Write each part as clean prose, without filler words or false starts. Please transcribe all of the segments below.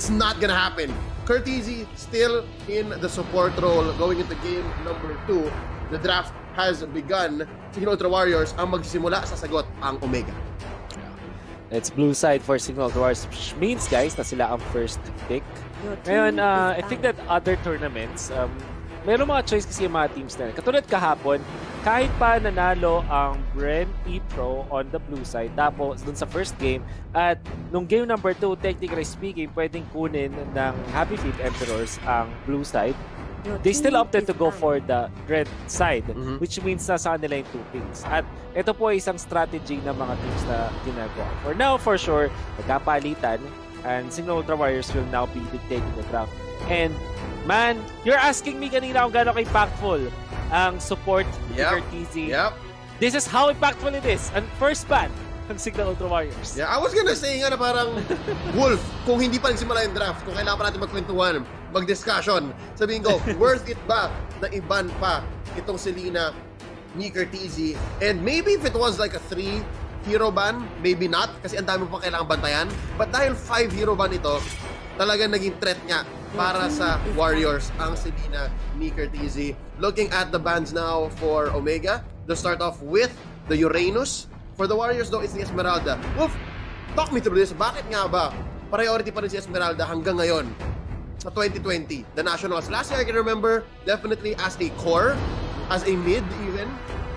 it's not gonna happen. Curtizy still in the support role going into game number 2. The draft has begun. Signal Ultra Warriors ang magsisimula, sasagot ang Omega. It's blue side for Signal Ultra Warriors, which means, guys, na sila ang first pick. Ngayon, I think that other tournaments, meron mga choice kasi yung mga teams na. Katulad kahapon, kahit pa nanalo ang Bren E-Pro on the blue side, tapos dun sa first game, at nung game number 2, technically speaking, pwedeng kunin ng Happy Feet Emperors ang blue side. They still opted to go for the red side, which means na sa kanila yung 2 picks. At ito po ay isang strategy ng mga teams na ginagawa. For now, for sure, nagkapalitan, and Signal Ultra Warriors will now be dictating the draft. And man, you're asking me kanina kung gano'ng impactful ang support ni Curtizy. This is how impactful it is. And first ban ng Signal Ultra Warriors. Yeah, I was gonna say nga na parang Wolf, kung hindi pa nagsimula yung draft, kung kailangan pa natin magkwentuhan, mag-discussion, sabihin ko, worth it ba na iban pa itong Selena ni Curtizy? And maybe if it was like a 3 hero ban, maybe not, kasi ang dami pa kailangan bantayan. But dahil 5 hero ban ito, talagang naging threat niya para sa Warriors ang Selena ni Curtizy. Looking at the bans now for Omega, to start off with the Uranus. For the Warriors though, it's the Esmeralda. Wolf, talk me through this. Bakit nga ba priority pa rin si Esmeralda hanggang ngayon sa 2020? The Nationals. Last year, I can remember, definitely as a core, as a mid even,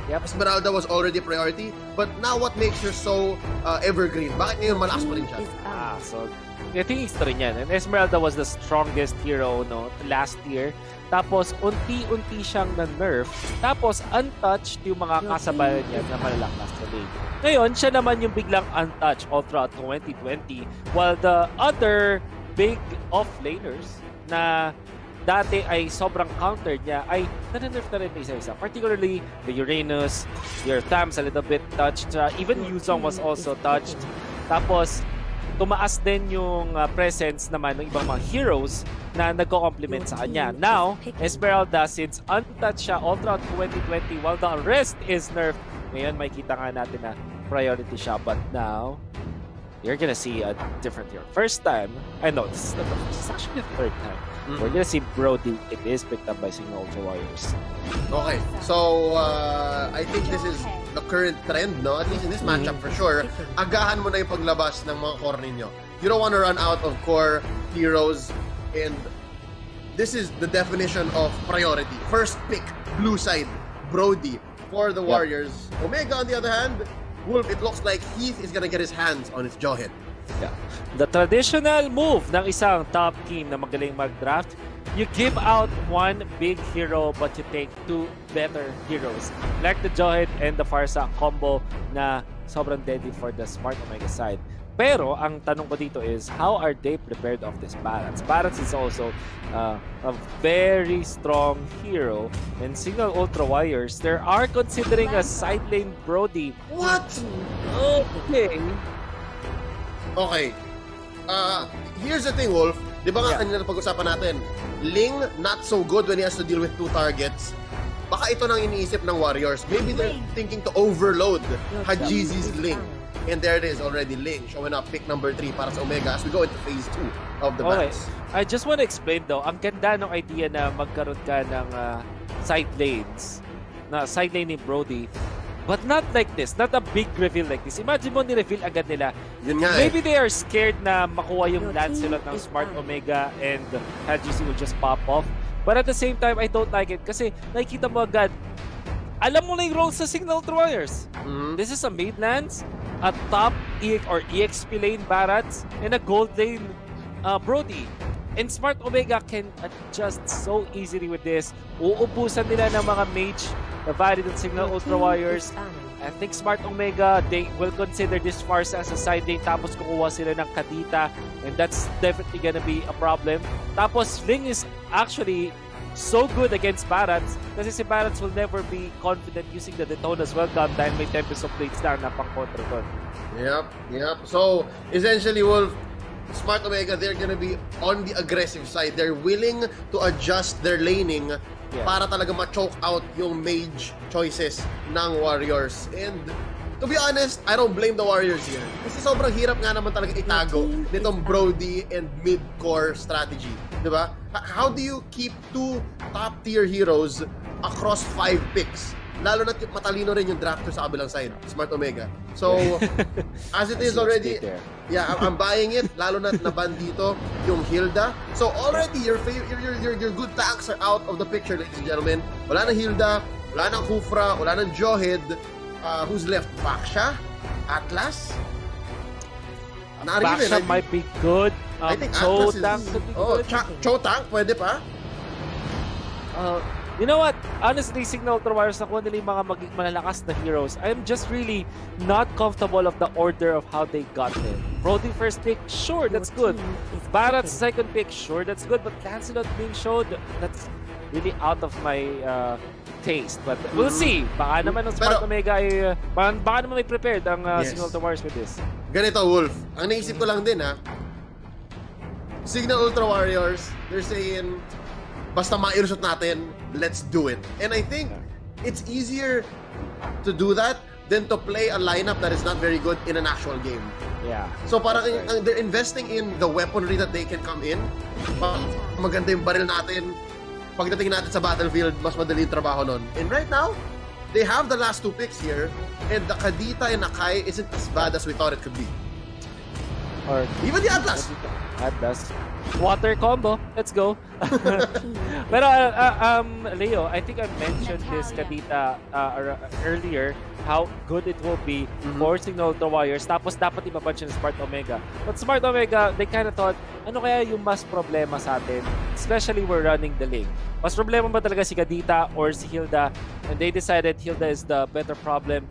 Esmeralda was already a priority. But now what makes her so evergreen? Bakit ngayon malakas pa rin siya? So I think history niyan. And Esmeralda was the strongest hero last year. Tapos unti-unti siyang na-nerf. Tapos untouched yung mga kasabayan niya na malalakas sa lane. Ngayon, siya naman yung biglang untouched all throughout 2020. While the other big off-laners na dati ay sobrang countered niya ay na-nerf na rin isa-isa. Particularly the Uranus, your Thams a little bit touched. Even Yuzong was also touched. Tapos tumaas din yung presence naman ng ibang mga heroes na nagko-complement sa kanya. Now, Esmeralda, since untouched siya all throughout 2020 while the rest is nerfed, ngayon may kita nga natin na priority siya. But now, you're gonna see a different hero. First time, I know, this is not the first, it's actually the third time. We're gonna see Brody. It is picked up by Signal Ultra Warriors. Okay, so I think this is the current trend, no? At least in this matchup for sure. Agahan mo na yung paglabas ng mga core ninyo. You don't want to run out of core heroes, and this is the definition of priority. First pick, blue side, Brody for the Warriors. Omega, on the other hand, Wolf, it looks like Heath is gonna get his hands on his jawhead. Yeah. The traditional move ng isang top team na magaling mag-draft, you give out one big hero but you take 2 better heroes. Like the Jawhead and the Farsa combo na sobrang deadly for the Smart Omega side. Pero ang tanong ko dito is, how are they prepared of this balance? Balance is also a very strong hero. And Signal Ultra Warriors, they are considering a side lane Brody. What? Okay. Okay. Here's the thing, Wolf. Di ba nga kanina pag-usapan natin, Ling not so good when he has to deal with 2 targets. Baka ito nang iniisip ng Warriors. Maybe they're thinking to overload Hajizi's Ling. And there it is already, Ling showing up, pick number 3 para sa Omega as we go into phase 2 of the match. I just want to explain though, ang ganda ng idea na magkaroon ka ng side lanes, na side lane ni Brody, but not like this, not a big reveal like this. Imagine mo ni-reveal agad nila. Yun nga Maybe they are scared na makuha yung Lancelot ng Smart Omega and Hajizi will just pop off. But at the same time, I don't like it kasi nakikita mo agad, alam mo na yung roles sa Signal Ultra Warriors. This is a Maidlands, a top or EXP lane Barats, and a gold lane Brody. And Smart Omega can adjust so easily with this. Uubusan nila ng mga mage na valid ng Signal Ultra Warriors. I think Smart Omega, they will consider this Farsa as a side lane, tapos kukuha sila ng Kadita, and that's definitely gonna be a problem. Tapos Ling is actually so good against Barats kasi si Barats will never be confident using the Detone as well dahil may Tempest of Blades na pang-contra doon. Yep. So, essentially, Wolf, Smart Omega, they're gonna be on the aggressive side. They're willing to adjust their laning para talaga ma-choke out yung mage choices ng Warriors. And to be honest, I don't blame the Warriors here. Kasi sobrang hirap nga naman talaga itago nitong Brody and mid-core strategy. Diba? How do you keep two top-tier heroes across 5 picks? Lalo na matalino rin yung drafter sa kabilang side, Smart Omega. So, as it is already, yeah, I'm buying it. Lalo na naban dito yung Hilda. So already, your good tanks are out of the picture, ladies and gentlemen. Wala na Hilda, wala nang Kufra, wala nang Johed. Who's left? Baksha? Atlas? Baksha might be good. I think Cho Atlas Tank is... could be Oh, good. Cho Tank, pwede pa? You know what? Honestly, Signal Ultra Warriors, nakuha nila yung mga maging malalakas na heroes. I'm just really not comfortable of the order of how they got there. Brody first pick, sure, that's good. Barrett's second pick, sure, that's good. But Lancelot being showed, that's really out of my taste. But we'll see. Baka naman ang Smart Omega ay... baka naman may prepared ang Signal Ultra Warriors with this. Ganito, Wolf. Ang naisip ko lang din, Signal Ultra Warriors, they're saying, basta mailusot natin, let's do it. And I think it's easier to do that than to play a lineup that is not very good in an actual game. Yeah. So parang they're investing in the weaponry that they can come in. Maganda yung baril natin. Pagdating natin sa battlefield, mas madali yung trabaho nun. And right now, they have the last 2 picks here, and the Kadita and Akai isn't as bad as we thought it could be. Or even the Atlas. Atlas. Water combo. Let's go. Pero Leo, I think I mentioned this Kadita earlier, how good it will be for Signal Ultra Warriors. Tapos dapat ipapunch yung Smart Omega. But Smart Omega, they kind of thought, ano kaya yung mas problema sa atin? Especially we're running the lane. Mas problema ba talaga si Kadita or si Hilda? And they decided Hilda is the better problem.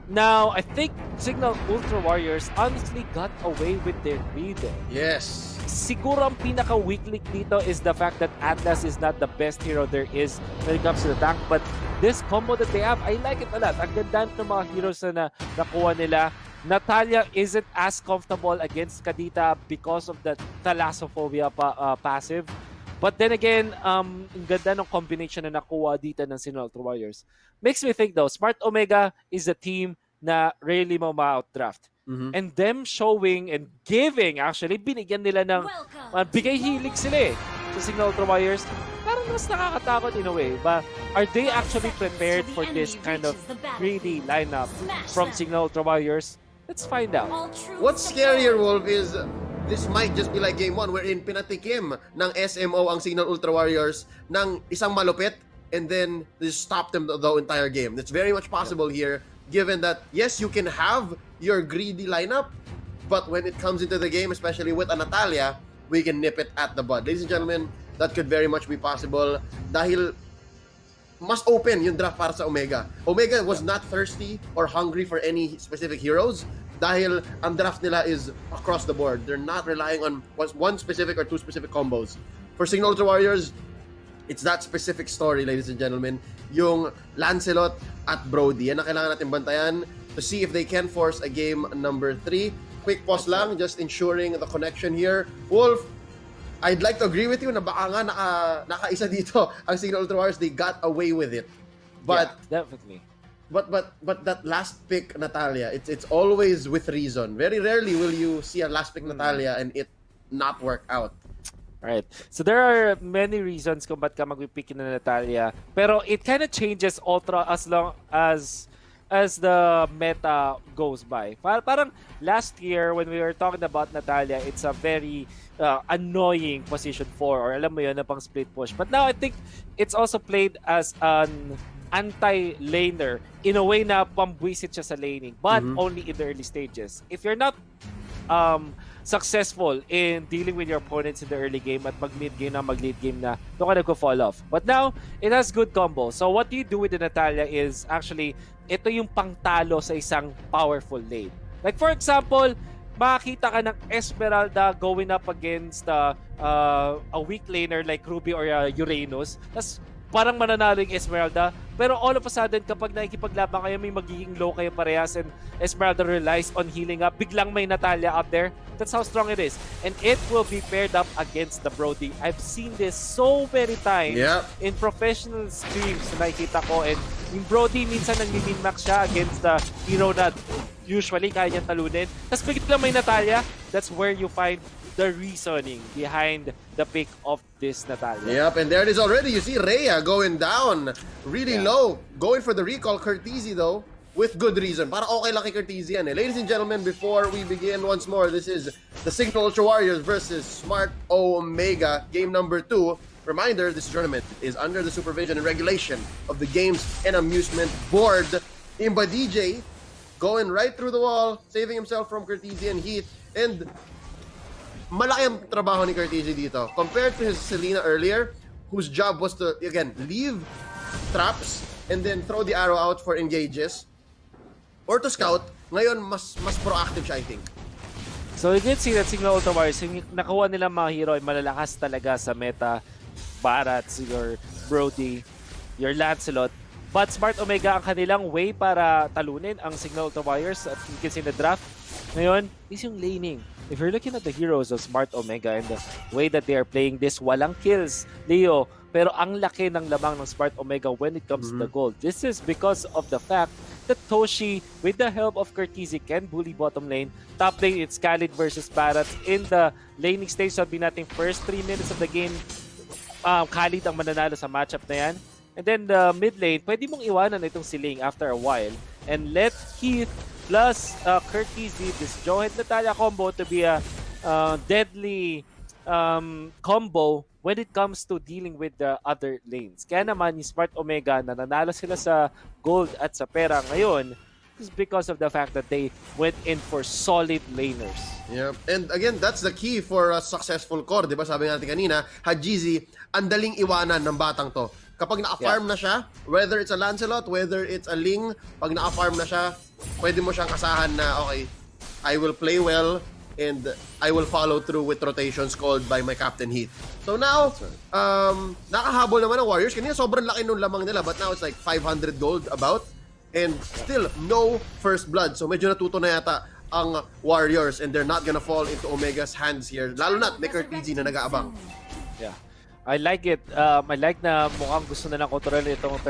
Now, I think Signal Ultra Warriors honestly got away with their read. Yes. Siguro ang pinaka-weak link dito is the fact that Atlas is not the best hero there is when it comes to the tank. But this combo that they have, I like it a lot. Ang ganda ng mga heroes na nakuha nila. Natalia isn't as comfortable against Kadita because of the Thalassophobia passive. But then again, ang ganda ng combination na nakuha dito ng Signal Ultra Warriors. Makes me think though, Smart Omega is a team na rarely mo ma-outdraft. And them showing and giving, actually, binigyan nila ng bigay hilig sila sa Signal Ultra Warriors. Parang mas nakakatakot in a way. But are they actually prepared for this kind of greedy lineup from Signal Ultra Warriors? Let's find out. What's scarier, Wolf, is this might just be like game 1 wherein pinatikim ng SMO ang Signal Ultra Warriors ng isang malupit and then they stop them the entire game. That's very much possible here, given that, yes, you can have your greedy lineup, but when it comes into the game, especially with a Natalia, we can nip it at the bud. Ladies and gentlemen, that could very much be possible dahil mas open yung draft para sa Omega. Omega was not thirsty or hungry for any specific heroes dahil ang draft nila is across the board. They're not relying on one specific or 2 specific combos. For Signal Ultra Warriors, it's that specific story, ladies and gentlemen. Yung Lancelot at Brody. Yan ang kailangan natin bantayan to see if they can force a game number 3. Quick pause lang, just ensuring the connection here. Wolf, I'd like to agree with you na baka nga nakaisa dito ang Signal Ultra Warriors. They got away with it. But yeah, definitely. But that last pick, Natalia, it's always with reason. Very rarely will you see a last pick Natalia and it not work out. Right. So there are many reasons kung ba't ka mag-pick na Natalia. Pero it kind of changes Ultra as long as the meta goes by. Parang last year when we were talking about Natalia, it's a very annoying position 4 or alam mo yun na pang split push. But now I think it's also played as an anti-laner in a way na pambwisit siya sa laning, but only in the early stages. If you're not successful in dealing with your opponents in the early game at mag-mid game na, mag-late game na, doon ka nag-fall off. But now, it has good combo. So what you do with the Natalia is actually, ito yung pangtalo sa isang powerful lane. Like for example, makakita ka ng Esmeralda going up against a weak laner like Ruby or Uranus. Tapos parang mananalo yung Esmeralda. Pero all of a sudden, kapag nakikipaglaban kayo, may magiging low kayo parehas and Esmeralda relies on healing up. Biglang may Natalia up there. That's how strong it is. And it will be paired up against the Brody. I've seen this so many times in professional streams na nakikita ko. And yung Brody, minsan nag-min-max siya against the hero na usually kaya niyang talunin. Tapos biglang may Natalia. That's where you find the reasoning behind the pick of this Natalia. Yep, and there it is already. You see Rhea going down really low. Going for the recall. Curtizi though, with good reason. Para okay lang kay Curtizi yan eh. Ladies and gentlemen, before we begin once more, this is the Signal Ultra Warriors versus Smart Omega, game number 2. Reminder, this tournament is under the supervision and regulation of the Games and Amusement Board. Imba DJ going right through the wall, saving himself from Curtizi and Heath. And malaki ang trabaho ni Curtizi dito compared to his Selena earlier, whose job was to, again, leave traps and then throw the arrow out for engages or to scout. Ngayon, mas proactive siya, I think. So you can see that Signal Ultra Warriors, yung nakuha nilang mga hero ay malalakas talaga sa meta. Barats, your Brody, your Lancelot. But Smart Omega ang kanilang way para talunin ang Signal Ultra Warriors at you can see the draft ngayon is yung laning. If you're looking at the heroes of Smart Omega and the way that they are playing this, walang kills, Leo. Pero ang laki ng lamang ng Smart Omega when it comes to the gold. This is because of the fact that Toshi, with the help of Curtizi, can bully bottom lane. Top lane, it's Khalid versus Barats. In the laning stage, sabi natin first 3 minutes of the game, Khalid ang mananalo sa matchup na yan. And then the mid lane, pwede mong iwanan itong si Ling after a while and let Heath plus Curtizi, this Johead Natalia combo to be a deadly combo when it comes to dealing with the other lanes. Kaya naman, yung Smart Omega na nanalo sila sa gold at sa pera ngayon is because of the fact that they went in for solid laners. Yeah, and again, that's the key for a successful core. Diba sabi natin kanina, Hajizi, ang daling iwanan ng batang to. Kapag naka-farm na siya, whether it's a Lancelot, whether it's a Ling, pag naka-farm na siya, pwede mo siyang asahan na, okay, I will play well and I will follow through with rotations called by my Captain Heath. So now, nakahabol naman ang Warriors. Kanina sobrang laki nung lamang nila, but now it's like 500 gold about. And still, no first blood. So medyo natuto na yata ang Warriors and they're not gonna fall into Omega's hands here. Lalo na may Curtizi na nag-aabang. Yeah. I like it. I like na mukhang gusto na ng control itong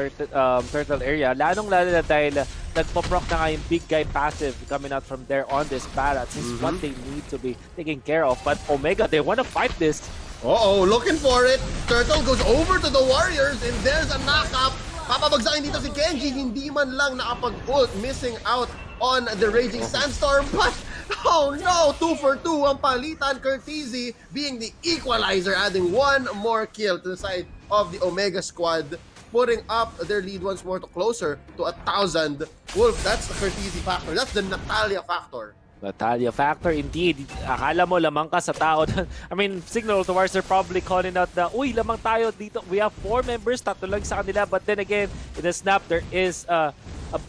turtle area. Lalong-lalo na dahil nagpo-proc na nga yung big guy passive coming out from there on this Barats. This is what they need to be taken care of. But Omega, they want to fight this. Uh-oh, looking for it. Turtle goes over to the Warriors and there's a knock-up. Papabagsakin dito si Kenji. Hindi man lang nakapag-ult. Missing out on the Raging Sandstorm. But, oh no! 2 for 2 ang palitan. Curtizi being the equalizer, adding one more kill to the side of the Omega squad, putting up their lead once more to closer to 1,000. Wolf, that's the Curtizi factor. That's the Natalia factor. Natalia factor indeed. Akala mo lamang ka sa tao. I mean, Signal Ultra Warriors are probably calling out na, uy, lamang tayo dito. We have 4 members, 3 lang sa kanila. But then again, in the snap, there is a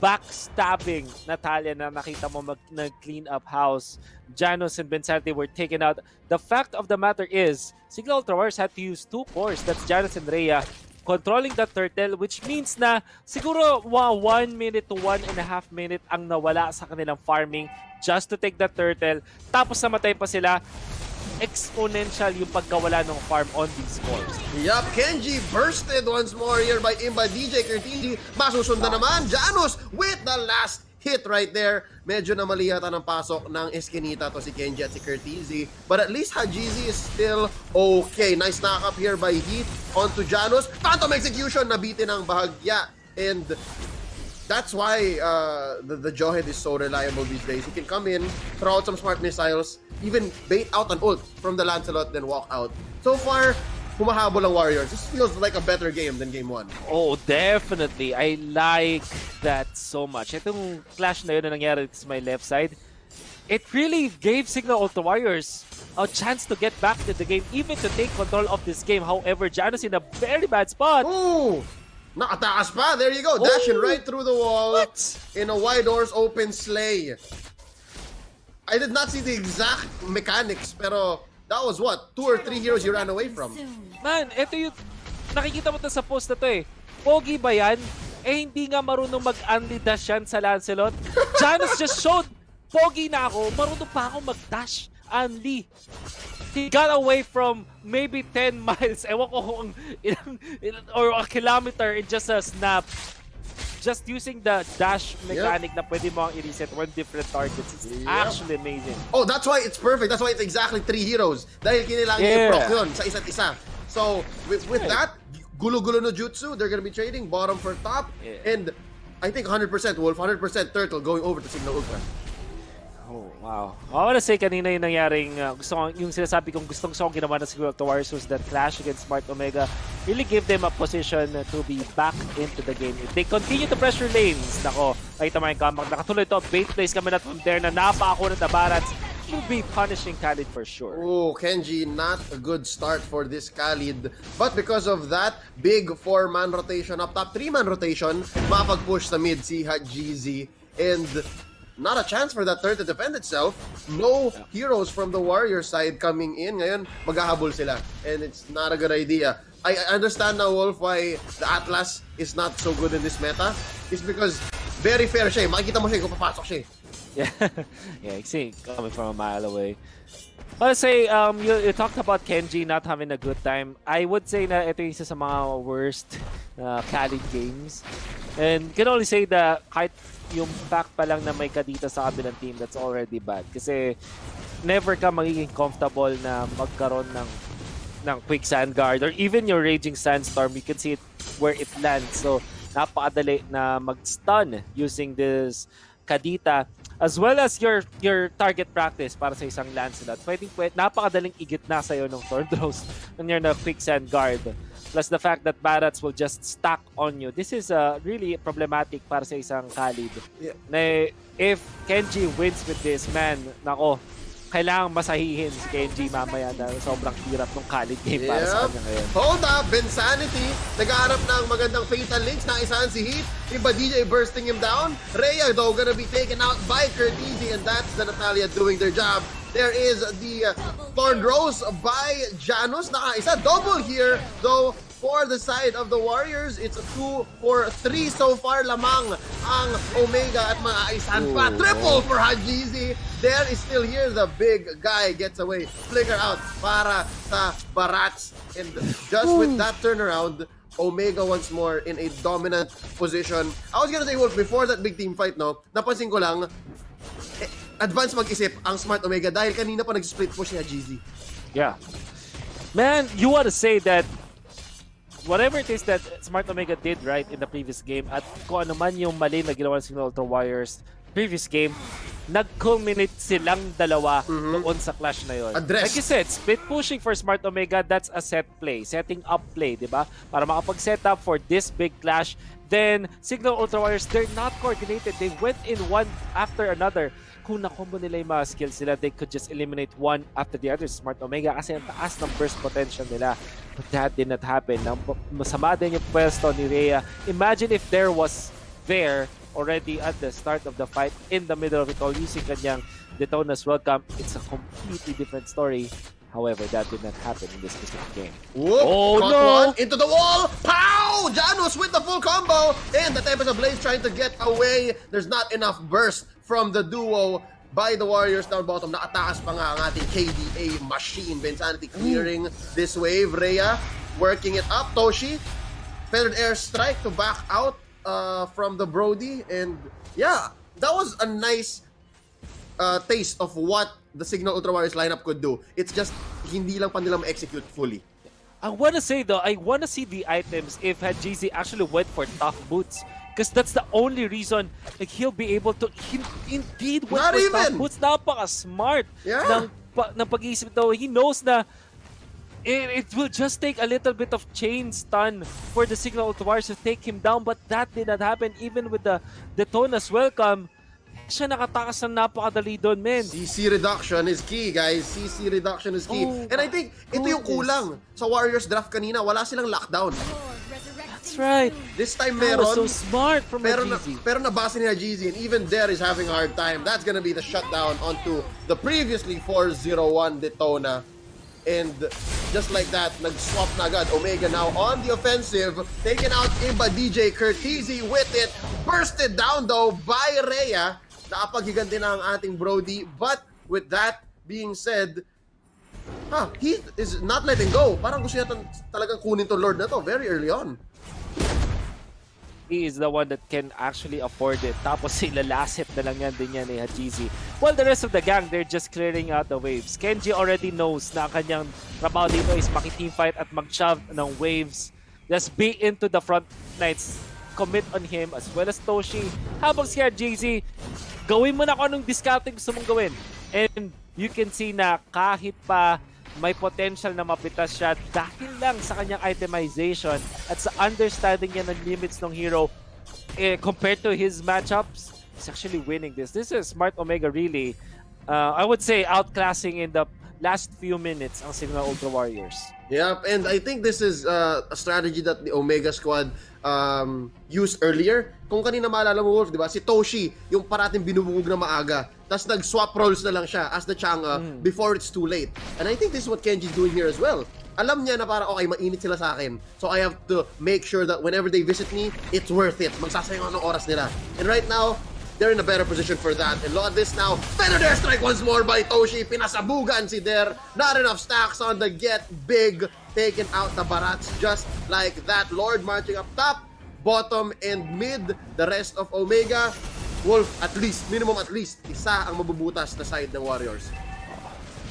backstabbing Natalia na nakita mo nag-clean up house. Janos and Bensante were taken out. The fact of the matter is, Signal Ultra Warriors had to use 2 cores. That's Janos and Rhea controlling the turtle, which means na siguro 1 minute to 1.5 minute ang nawala sa kanilang farming just to take the turtle. Tapos namatay pa sila. Exponential yung pagkawala ng farm on these cores. Yup, Kenji bursted once more here by Imba DJ. Curtizi masusundan naman. Janos with the last hit right there. Medyo na mali yata ng pasok ng Eskinita to si Kenji at si Curtizi. But at least Hajizi is still okay. Nice knock-up here by Heath onto Janos. Phantom execution, nabitin ang bahagya. And that's why the Johead is so reliable these days. He can come in, throw out some smart missiles, even bait out an ult from the Lancelot, then walk out. So far, humahabol ang Warriors. This feels like a better game than game 1. Oh, definitely. I like that so much. Itong clash na yun na nangyari sa my left side, it really gave Signal Ultra Warriors a chance to get back to the game, even to take control of this game. However, Janos in a very bad spot. Ooh! Nakatakas pa. There you go. Dashing right through the wall. What? In a wide doors open slay. I did not see the exact mechanics, pero that was what? 2 or 3 heroes you ran away from. Man, ito yung nakikita mo to sa post na to eh. Pogi ba yan? Eh hindi nga marunong mag-unli dash yan sa Lancelot. Janus just showed, pogi na ako, marunong pa ako mag-dash, unli. He got away from maybe 10 miles, ewan ko kung ilang, or a kilometer in just a snap. Just using the dash mechanic na pwede mo ang i-reset one different targets. It's actually amazing. Oh, that's why it's perfect. That's why it's exactly 3 heroes. Dahil kinilangan yung proc yun sa isa't isa. So, with that, gulo-gulo no jutsu, they're gonna be trading bottom for top. And I think 100% Wolf, 100% Turtle going over to Signal Ultra. Oh, wow. I wanna say kanina yung nangyaring, yung sinasabi kong gustong ginawa na siguro to Warriors was that clash against Smart Omega really give them a position to be back into the game. If they continue to pressure lanes, nako, nakita mo yung comeback, nakatuloy to, bait plays kami na from there na napa-ako na Barats, will be punishing Khalid for sure. Oh, Kenji, not a good start for this Khalid. But because of that, big 4-man rotation up top, 3-man rotation, mapag-push sa mid si Hajizi. And not a chance for that turret to defend itself. No heroes from the Warrior side coming in. Ngayon, maghahabol sila. And it's not a good idea. I understand now, Wolf, why the Atlas is not so good in this meta. It's because very fair siya. Makikita mo siya kung papasok siya. Yeah, you see, coming from a mile away. But say, you talked about Kenji not having a good time. I would say na ito yung isa sa mga worst Khalid games. And can only say that kahit yung fact pa lang na may kadita sa kabilang team, that's already bad. Kasi never ka magiging comfortable na magkaroon ng quick sand guard or even your raging sandstorm. You can see it where it lands. So napakadali na mag-stun using this kadita as well as your target practice para sa isang Lancelot. Pwede napakadaling igit na sa'yo ng Thorn Throws when you're na quick sand guard. Plus the fact that Barats will just stack on you. This is really problematic para sa isang Khalid. Na if Kenji wins with this, man, nako, kailangang masahihin si Kenji mamaya na sobrang hirap ng Khalid game para sa kanya ngayon. Hold up, Bensanity, nag-aarap ng magandang fatal links, naisahan si Heat, iba DJ bursting him down. Rhea though gonna be taken out by Curtizi, and that's the Natalia doing their job. There is the Thorn Rose by Janus. Nakaisa. Double here, though, for the side of the Warriors. It's a 2 for 3 so far lamang ang Omega at maaisahan pa. Triple for Hajizi. There is still here. The big guy gets away. Flicker out para sa Barats. And just with that turnaround, Omega once more in a dominant position. I was gonna say, Wolf, before that big team fight, no, napansin ko lang, advance mag-isip ang Smart Omega dahil kanina pa nag-split push si Hajizi. Yeah. Man, you want to say that whatever it is that Smart Omega did right in the previous game at kung ano man yung mali na ginawa ng Signal Ultra Warriors previous game, nag-culminate silang dalawa doon sa clash na yun. Like you said, split pushing for Smart Omega, that's a set play, setting up play, di ba? Para makapag-set up for this big clash. Then, Signal Ultra Warriors, they're not coordinated. They went in one after another. Kung na-combo nila yung mga skills nila, they could just eliminate one after the other. Smart Omega kasi ang taas ng burst potential nila. But that did not happen. Masama din yung pwesto ni Rhea. Imagine if there was there already at the start of the fight, in the middle of it all, using kanyang Detona's welcome. It's a completely different story. However, that did not happen in this specific game. Whoop, oh no! One into the wall! Pow! Janus with the full combo! And the Tempest of Blaze trying to get away. There's not enough burst from the duo by the Warriors down bottom. Nakatakas pa nga ang ating KDA machine. Bensanity clearing this wave. Rhea working it up. Toshi, feathered air strike to back out from the Brody. And yeah, that was a nice taste of what the Signal Ultra Warriors lineup could do. It's just hindi lang pa nila ma-execute fully. I want to say though, I want to see the items if Hajizi actually went for tough boots. Because that's the only reason like, he'll be able to indeed went Not for even tough boots. Napaka-smart ng pag-iisip though. He knows na it will just take a little bit of chain stun for the Signal Ultra Warriors to take him down. But that did not happen even with the Detona's welcome. Siya nakatakas ng napakadali doon, men. CC reduction is key, guys. CC reduction is key. And I think ito yung kulang sa Warriors draft kanina. Wala silang lockdown. That's right. This time That meron. was so smart from Hajizi. Pero nabasa ni Hajizi, and even there is having a hard time. That's gonna be the shutdown onto the previously 4-0-1 Detona. And just like that, nag-swap na agad. Omega now on the offensive. Taken out Iba DJ Curtizi with it. Bursted down though by Rhea. Nakapaghiganti na ang ating Brody. But with that being said, Heath is not letting go. Parang gusto niya talagang kunin to Lord na to very early on. He is the one that can actually afford it. Tapos ilalasit na lang yan din yan ni Hajizi. While the rest of the gang, they're just clearing out the waves. Kenji already knows na ang kanyang trabaho dito is maki-teamfight at mag-shove ng waves. Just be into the front lines. Commit on him as well as Toshi. Habang si Hajizi, gawin mo na kung anong discounting gusto mong gawin. And you can see na kahit pa may potential na mapitas siya dahil lang sa kanyang itemization at sa understanding niya ng limits ng hero compared to his matchups, he's actually winning this. This is Smart Omega really, I would say, outclassing in the last few minutes ang Signal Ultra Warriors. Yep, and I think this is a strategy that the Omega squad used earlier. Kung kanina maalala mo, Wolf, di ba? Si Toshi, yung parating binubugog na maaga. Tapos nag-swap roles na lang siya as the Chang'e before it's too late. And I think this is what Kenji's doing here as well. Alam niya na parang, okay, mainit sila sa akin. So I have to make sure that whenever they visit me, it's worth it. Magsasayang ng oras nila. And right now, they're in a better position for that. And look at this now. Feather Dare strike once more by Toshi. Pinasabugan si Dare. Not enough stacks on the get big. Taken out the Barats just like that. Lord marching up top, bottom, and mid. The rest of Omega. Wolf, at least, minimum at least, isa ang mabubutas na side ng Warriors.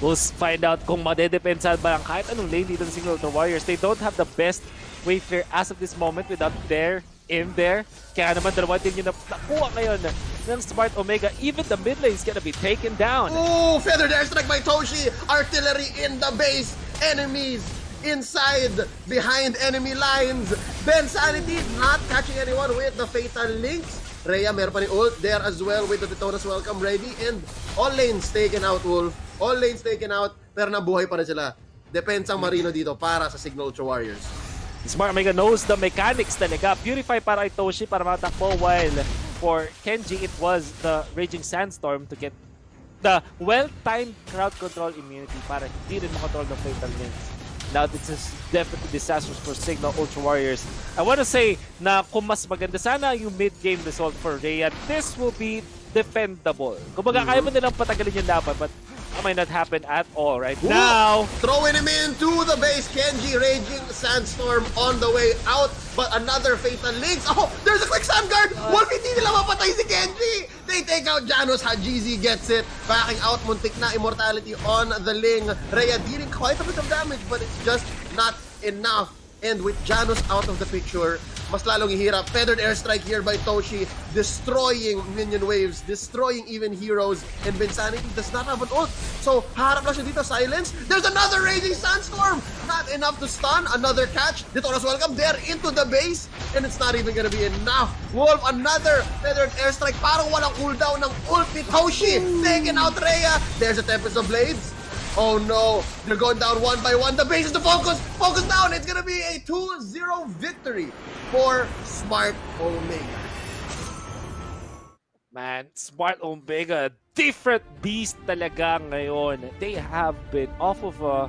We'll find out kung madedepensahan ba ang kahit anong lane dito ng Signal Ultra Warriors. They don't have the best wave clear as of this moment without Dare in there. Kaya naman dalawa din yung nakuha ngayon ng Smart Omega. Even the mid lane is gonna be taken down. Ooh, Feather Dare strike by Toshi. Artillery in the base. Enemies inside, behind enemy lines. Ben Sanity not catching anyone with the Fatal Links. Rhea, meron pa ni ult there as well with the Detona's welcome ready. And all lanes taken out, Wolf. All lanes taken out, pero nabuhay pa rin sila. Depensang Marino dito para sa Signal Ultra Warriors. Smart Omega knows the mechanics talaga. Purify para kay Toshi para matakbo, while for Kenji, it was the Raging Sandstorm to get the well-timed crowd control immunity para hindi rin makontrol ng Fatal Links. Now, this is definitely disastrous for Signal Ultra Warriors. I want to say na kung mas maganda sana yung mid-game result for Rhea, this will be defendable. Kumbaga, kaya mo nilang patagalin yung laban, but that might not happen at all right now. Throwing him into the base. Kenji, Raging Sandstorm on the way out, but another Fatal Links. Oh, there's a quick Sun Guard! Wolf, hindi nila mapatay si Kenji! They take out Janos. Hajizi gets it. Backing out, muntik na immortality on the Ling. Rhea dealing quite a bit of damage, but it's just not enough. And with Janos out of the picture, mas lalong ihirap. Feathered airstrike here by Toshi, destroying minion waves, destroying even heroes, and Vinsanity does not have an ult. So, harap lang siya dito, silence. There's another Raging Sandstorm! Not enough to stun, another catch. Detona's welcome there into the base, and it's not even gonna be enough. Wolf, another feathered airstrike, parang walang cooldown ng ult ni Toshi. Taking out Rhea. There's a Tempest of Blades. Oh no, they're going down one by one. The base is the focus. Focus down. It's gonna be a 2-0 victory for Smart Omega. Man, Smart Omega, different beast talaga ngayon. They have been off of a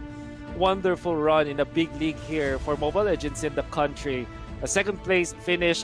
wonderful run in a big league here for Mobile Legends in the country. A second place finish